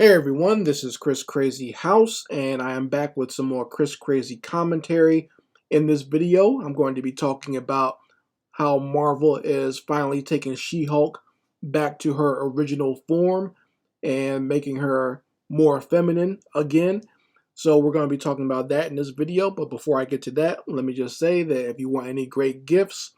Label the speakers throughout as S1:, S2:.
S1: Hey everyone, this is Chris Crazy House, and I am back with some more Chris Crazy commentary. In this video, I'm going to be talking about how Marvel is finally taking She-Hulk back to her original form and making her more feminine again. So we're going to be talking about that in this video, but before I get to that, let me just say that if you want any great gifts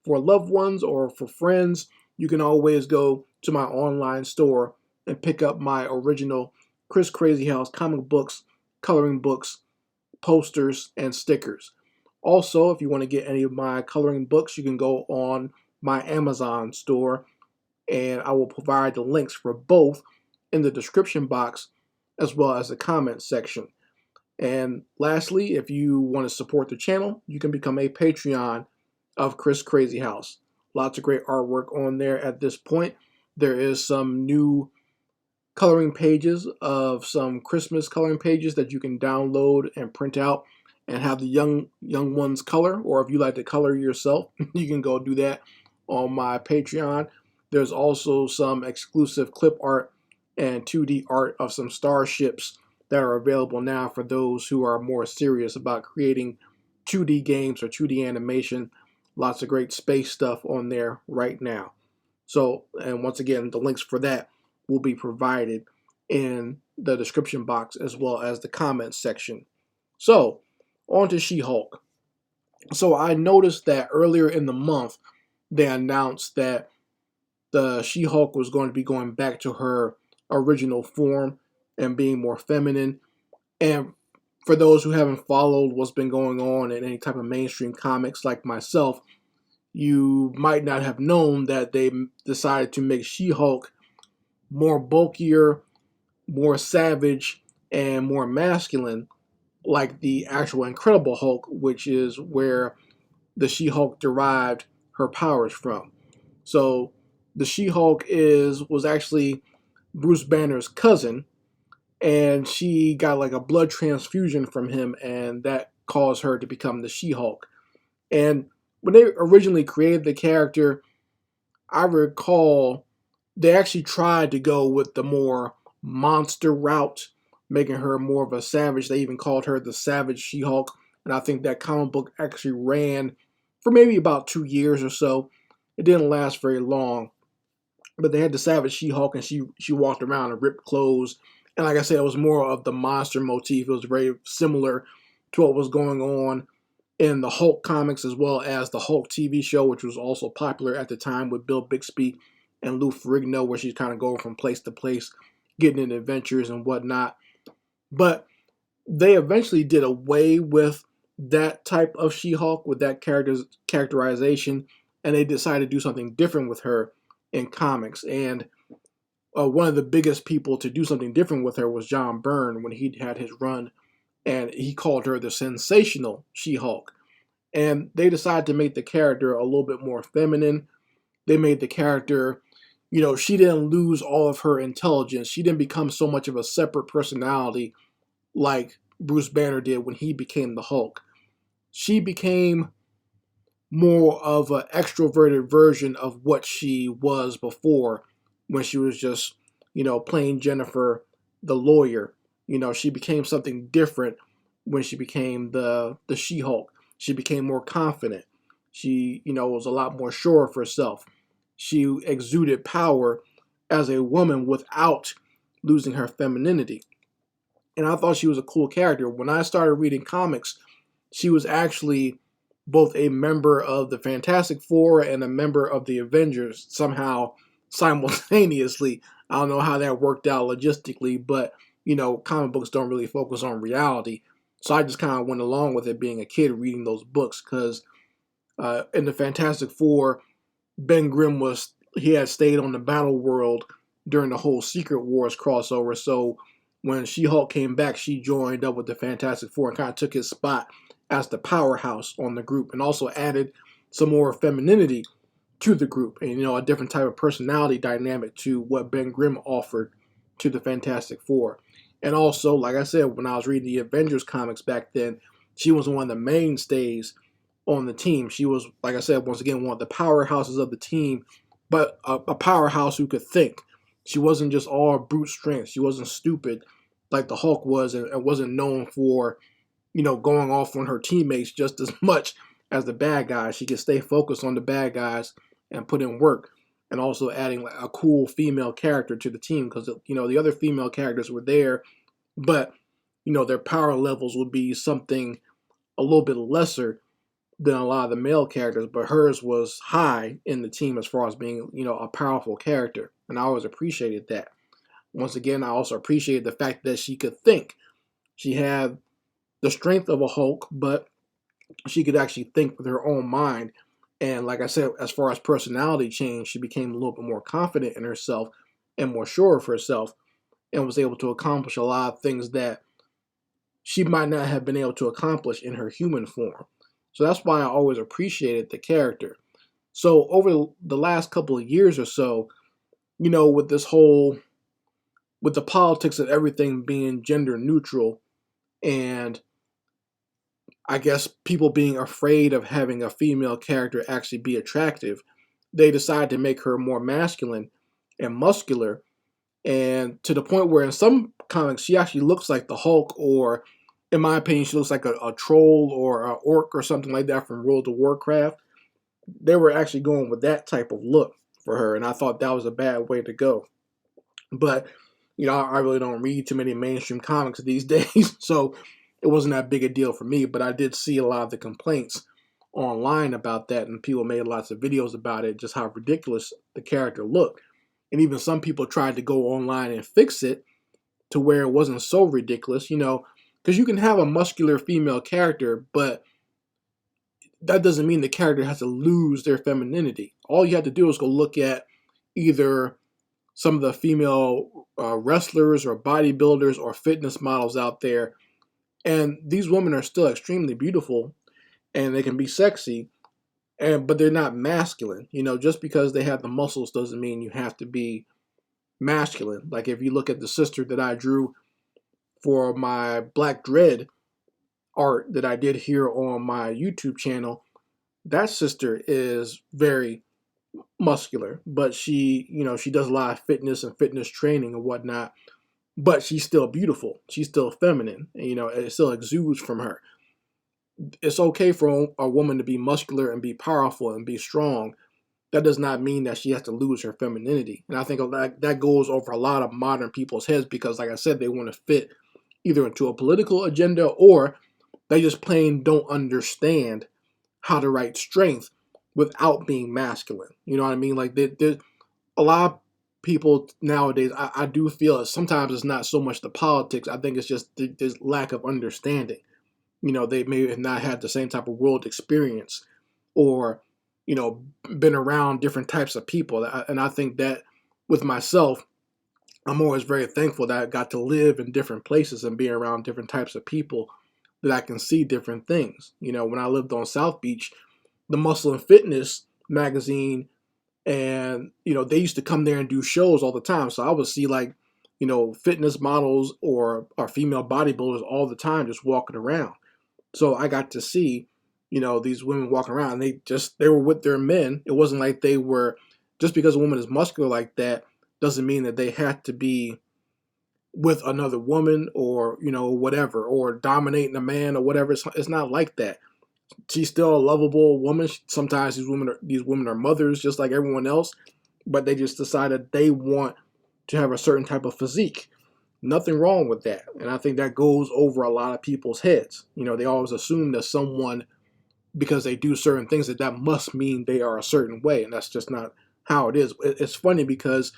S1: for loved ones or for friends, you can always go to my online store and pick up my original Chris Crazy House comic books, coloring books, posters, and stickers. Also, if you want to get any of my coloring books, you can go on my Amazon store, and I will provide the links for both in the description box as well as the comment section. And lastly, if you want to support the channel, you can become a Patreon of Chris Crazy House. Lots of great artwork on there at this point. There is some new coloring pages of some Christmas coloring pages that you can download and print out and have the young ones color, or if you like to color yourself, you can go do that on my Patreon. There's also some exclusive clip art and 2D art of some starships that are available now for those who are more serious about creating 2D games or 2D animation. Lots of great space stuff on there right now. So, and once again, the links for that will be provided in the description box as well as the comments section. So, on to She-Hulk. So I noticed that earlier in the month, they announced that the She-Hulk was going to be going back to her original form and being more feminine. And for those who haven't followed what's been going on in any type of mainstream comics like myself, you might not have known that they decided to make She-Hulk more bulkier, more savage, and more masculine, like the actual Incredible Hulk, which is where the She-Hulk derived her powers from. So the She-Hulk was actually Bruce Banner's cousin, and she got like a blood transfusion from him, and that caused her to become the She-Hulk. And when they originally created the character, I recall they actually tried to go with the more monster route, making her more of a savage. They even called her the Savage She-Hulk, and I think that comic book actually ran for maybe about 2 years or so. It didn't last very long, but they had the Savage She-Hulk, and she walked around in ripped clothes. And like I said, it was more of the monster motif. It was very similar to what was going on in the Hulk comics as well as the Hulk TV show, which was also popular at the time with Bill Bixby and Lou Ferrigno, where she's kind of going from place to place, getting in adventures and whatnot. But they eventually did away with that type of She-Hulk, with that characterization, and they decided to do something different with her in comics. And one of the biggest people to do something different with her was John Byrne when he had his run, and he called her the Sensational She-Hulk. And they decided to make the character a little bit more feminine. They made the character, she didn't lose all of her intelligence. She didn't become so much of a separate personality like Bruce Banner did when he became the Hulk. She became more of an extroverted version of what she was before, when she was just, playing Jennifer, the lawyer. She became something different when she became the She-Hulk. She became more confident. She, was a lot more sure of herself. She exuded power as a woman without losing her femininity. And I thought she was a cool character. When I started reading comics, she was actually both a member of the Fantastic Four and a member of the Avengers somehow simultaneously. I don't know how that worked out logistically, but comic books don't really focus on reality. So I just kind of went along with it, being a kid reading those books, because in the Fantastic Four, Ben Grimm he had stayed on the battle world during the whole Secret Wars crossover. So when She-Hulk came back, she joined up with the Fantastic Four and kind of took his spot as the powerhouse on the group, and also added some more femininity to the group, and a different type of personality dynamic to what Ben Grimm offered to the Fantastic Four. And also, like I said, when I was reading the Avengers comics back then, she was one of the mainstays on the team. She was, like I said, once again, one of the powerhouses of the team, but a powerhouse who could think. She wasn't just all brute strength. She wasn't stupid like the Hulk was, and wasn't known for, going off on her teammates just as much as the bad guys. She could stay focused on the bad guys and put in work, and also adding like a cool female character to the team, because the other female characters were there, but their power levels would be something a little bit lesser than a lot of the male characters, but hers was high in the team as far as being, a powerful character. And I always appreciated that. Once again, I also appreciated the fact that she could think. She had the strength of a Hulk, but she could actually think with her own mind. And like I said, as far as personality change, she became a little bit more confident in herself and more sure of herself, and was able to accomplish a lot of things that she might not have been able to accomplish in her human form. So that's why I always appreciated the character. So over the last couple of years or so, with this whole, with the politics of everything being gender neutral, and I guess people being afraid of having a female character actually be attractive, they decided to make her more masculine and muscular, and to the point where in some comics she actually looks like the Hulk, or in my opinion she looks like a troll or an orc or something like that from World of Warcraft. They were actually going with that type of look for her, and I thought that was a bad way to go. But I really don't read too many mainstream comics these days, so it wasn't that big a deal for me. But I did see a lot of the complaints online about that, and people made lots of videos about it, just how ridiculous the character looked. And even some people tried to go online and fix it to where it wasn't so ridiculous, because you can have a muscular female character, but that doesn't mean the character has to lose their femininity. All you have to do is go look at either some of the female wrestlers or bodybuilders or fitness models out there, and these women are still extremely beautiful, and they can be sexy, but they're not masculine. Just because they have the muscles doesn't mean you have to be masculine. Like if you look at the sister that I drew for my Black Dread art that I did here on my YouTube channel, that sister is very muscular, but she does a lot of fitness and fitness training and whatnot, but she's still beautiful. She's still feminine, and it still exudes from her. It's okay for a woman to be muscular and be powerful and be strong. That does not mean that she has to lose her femininity. And I think that goes over a lot of modern people's heads, because like I said, they want to fit either into a political agenda, or they just plain don't understand how to write strength without being masculine. You know what I mean? Like there's a lot of people nowadays, I do feel sometimes it's not so much the politics. I think it's just this lack of understanding. They may have not had the same type of world experience, or been around different types of people. And I think that with myself, I'm always very thankful that I got to live in different places and be around different types of people, that I can see different things. When I lived on South Beach, the Muscle and Fitness magazine, and they used to come there and do shows all the time. So I would see like fitness models or female bodybuilders all the time just walking around. So I got to see these women walking around, and they were with their men. It wasn't like they were, just because a woman is muscular like that doesn't mean that they had to be with another woman, or whatever, or dominating a man or whatever. It's not like that. She's still a lovable woman. Sometimes these women are mothers just like everyone else, but they just decided they want to have a certain type of physique. Nothing wrong with that. And I think that goes over a lot of people's heads. They always assume that someone, because they do certain things, that must mean they are a certain way, and that's just not how it is. It's funny because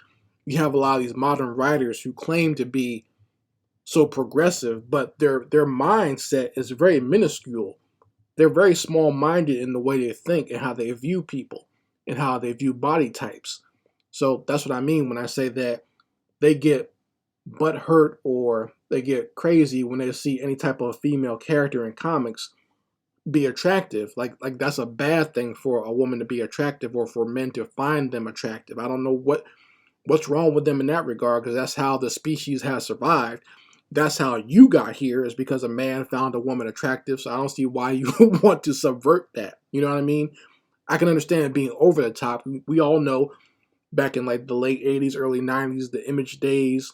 S1: you have a lot of these modern writers who claim to be so progressive, but their mindset is very minuscule. They're very small-minded in the way they think and how they view people and how they view body types. So that's what I mean when I say that they get butt hurt or they get crazy when they see any type of female character in comics be attractive. Like that's a bad thing for a woman to be attractive, or for men to find them attractive. I don't know what's wrong with them in that regard, because that's how the species has survived. That's how you got here, is because a man found a woman attractive. So I don't see why you want to subvert that. You know what I mean? I can understand it being over the top. We all know back in like the late 80s, early 90s, the Image days,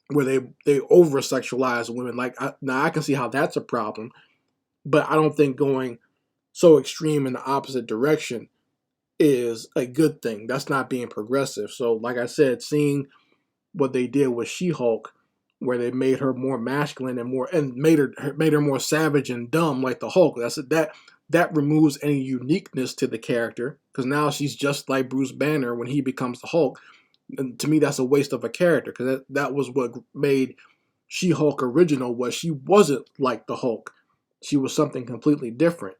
S1: where they over sexualize women. Like now I can see how that's a problem, but I don't think going so extreme in the opposite direction is a good thing. That's not being progressive. So like I said, seeing what they did with She-Hulk, where they made her more masculine and made her more savage and dumb like the Hulk. That removes any uniqueness to the character, because now she's just like Bruce Banner when he becomes the Hulk. And to me, that's a waste of a character, because that was what made She-Hulk original. Was she wasn't like the Hulk. She was something completely different.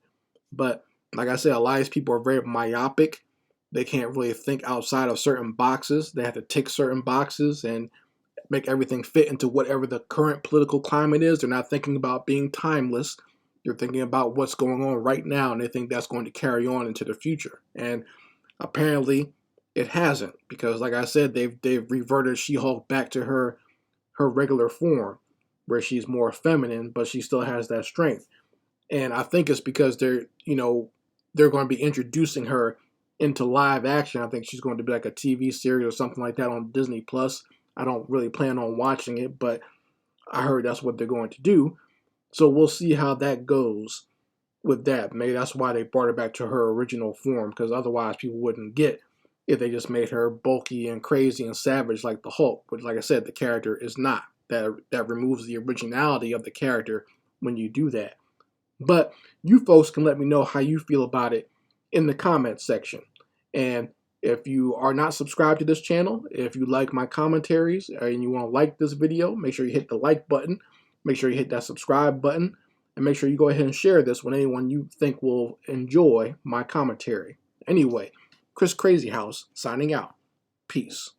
S1: But like I said, a lot of these people are very myopic. They can't really think outside of certain boxes. They have to tick certain boxes and make everything fit into whatever the current political climate is. They're not thinking about being timeless. They're thinking about what's going on right now, and they think that's going to carry on into the future. And apparently it hasn't, because like I said, they've reverted She-Hulk back to her regular form, where she's more feminine, but she still has that strength. And I think it's because they're going to be introducing her into live action. I think she's going to be like a TV series or something like that on Disney Plus. I don't really plan on watching it, but I heard that's what they're going to do. So we'll see how that goes with that. Maybe that's why they brought her back to her original form, because otherwise people wouldn't get if they just made her bulky and crazy and savage like the Hulk, which, like I said, the character is not. That removes the originality of the character when you do that. But you folks can let me know how you feel about it in the comments section. And if you are not subscribed to this channel, if you like my commentaries and you want to like this video, make sure you hit the like button. Make sure you hit that subscribe button. And make sure you go ahead and share this with anyone you think will enjoy my commentary. Anyway, Chris Crazyhouse signing out. Peace.